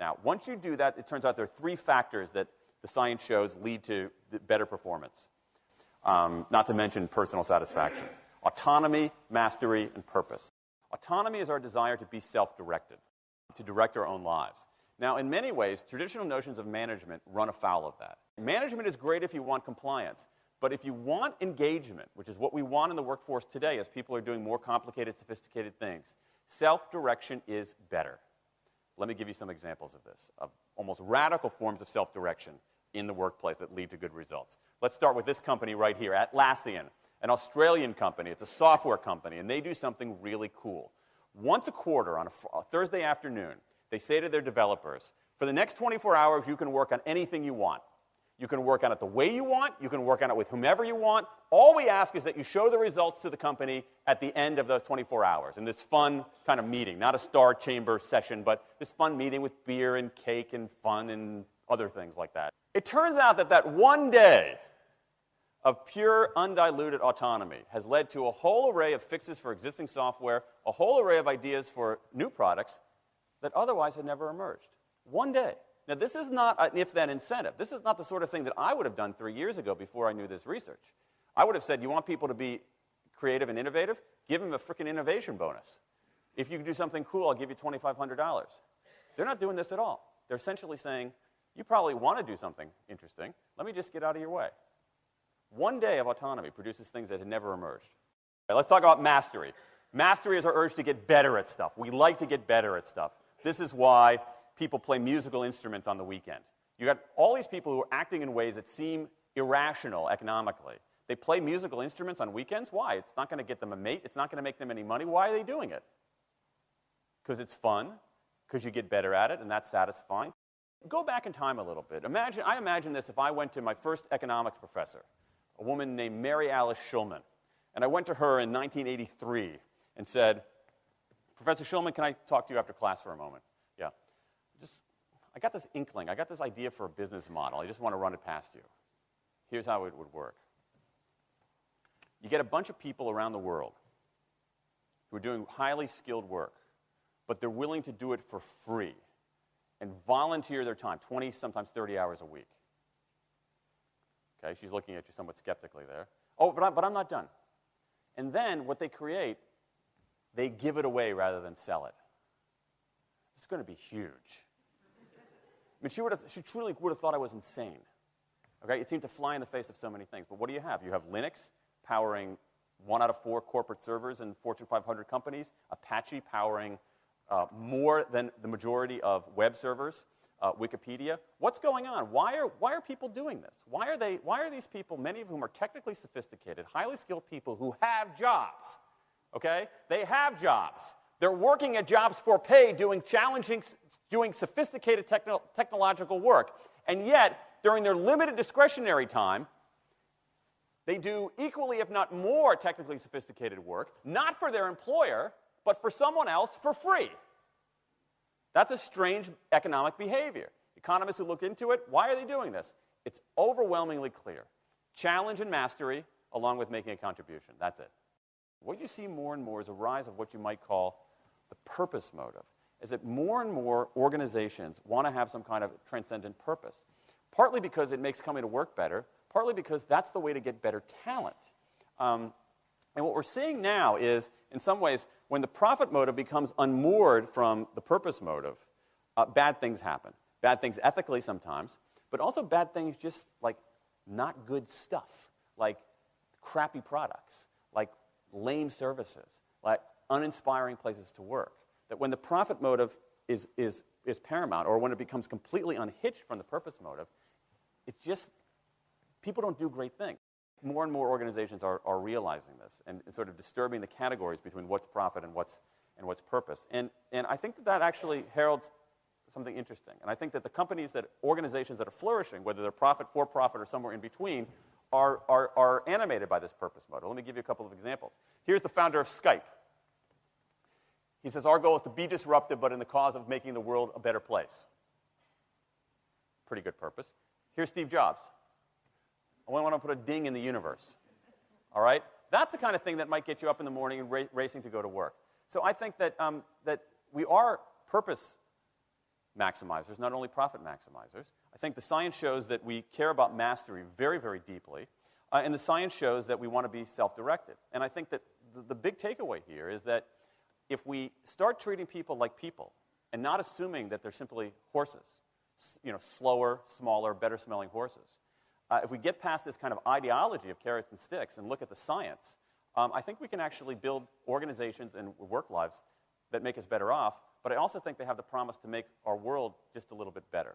Now, once you do that, it turns out there are 3 factors that the science shows lead to better performance, not to mention personal satisfaction. Autonomy, mastery, and purpose. Autonomy is our desire to be self-directed, to direct our own lives. Now, in many ways, traditional notions of management run afoul of that. Management is great if you want compliance, but if you want engagement, which is what we want in the workforce today as people are doing more complicated, sophisticated things, self-direction is better. Let me give you some examples of this, of almost radical forms of self-direction in the workplace that lead to good results. Let's start with this company right here, Atlassian, an Australian company. It's a software company, and they do something really cool. Once a quarter on a Thursday afternoon, they say to their developers, for the next 24 hours, you can work on anything you want. You can work on it the way you want. You can work on it with whomever you want. All we ask is that you show the results to the company at the end of those 24 hours in this fun kind of meeting, not a star chamber session, but this fun meeting with beer and cake and fun and other things like that. It turns out that that one day of pure, undiluted autonomy has led to a whole array of fixes for existing software, a whole array of ideas for new products that otherwise had never emerged. One day. Now, this is not an if-then incentive. This is not the sort of thing that I would have done 3 years ago before I knew this research. I would have said, you want people to be creative and innovative? Give them a freaking innovation bonus. If you can do something cool, I'll give you $2,500. They're not doing this at all. They're essentially saying, you probably want to do something interesting. Let me just get out of your way. One day of autonomy produces things that had never emerged. Right, let's talk about mastery. Mastery is our urge to get better at stuff. We like to get better at stuff. This is why people play musical instruments on the weekend. You got all these people who are acting in ways that seem irrational economically. They play musical instruments on weekends. Why? It's not going to get them a mate. It's not going to make them any money. Why are they doing it? Because it's fun, because you get better at it, and that's satisfying. Go back in time a little bit. I imagine this if I went to my first economics professor, a woman named Mary Alice Schulman, and I went to her in 1983 and said, Professor Schulman, can I talk to you after class for a moment? Yeah. I got this inkling. I got this idea for a business model. I just want to run it past you. Here's how it would work. You get a bunch of people around the world who are doing highly skilled work, but they're willing to do it for free and volunteer their time, 20, sometimes 30 hours a week. Okay, she's looking at you somewhat skeptically there. Oh, but I'm not done. And then what they create, they give it away rather than sell it. It's going to be huge. I mean, she truly would have thought I was insane. Okay? It seemed to fly in the face of so many things. But what do you have? You have Linux powering 1 out of 4 corporate servers in Fortune 500 companies, Apache powering more than the majority of web servers, Wikipedia. What's going on? Why are people doing this? Why are these people, many of whom are technically sophisticated, highly skilled people who have jobs? Okay? They have jobs. They're working at jobs for pay, doing sophisticated technological work. And yet, during their limited discretionary time, they do equally, if not more, technically sophisticated work, not for their employer, but for someone else for free. That's a strange economic behavior. Economists who look into it, why are they doing this? It's overwhelmingly clear. Challenge and mastery, along with making a contribution. That's it. What you see more and more is a rise of what you might call the purpose motive, is that more and more organizations want to have some kind of transcendent purpose, partly because it makes coming to work better, partly because that's the way to get better talent. And what we're seeing now is, in some ways, when the profit motive becomes unmoored from the purpose motive, bad things happen. Bad things ethically sometimes, but also bad things just like not good stuff, like crappy products, like lame services, like uninspiring places to work. That when the profit motive is paramount, or when it becomes completely unhitched from the purpose motive, it's just, people don't do great things. More and more organizations are realizing this and sort of disturbing the categories between what's profit and what's purpose. And I think that actually heralds something interesting. And I think that the organizations that are flourishing, whether they're profit, for-profit, or somewhere in between, are animated by this purpose motive. Let me give you a couple of examples. Here's the founder of Skype. He says, our goal is to be disruptive, but in the cause of making the world a better place. Pretty good purpose. Here's Steve Jobs. I want to put a ding in the universe. All right? That's the kind of thing that might get you up in the morning and racing to go to work. So I think that, that we are purpose maximizers, not only profit maximizers. I think the science shows that we care about mastery very, very deeply, and the science shows that we want to be self-directed. And I think that the big takeaway here is that if we start treating people like people and not assuming that they're simply horses, slower, smaller, better-smelling horses, if we get past this kind of ideology of carrots and sticks and look at the science, I think we can actually build organizations and work lives that make us better off, but I also think they have the promise to make our world just a little bit better.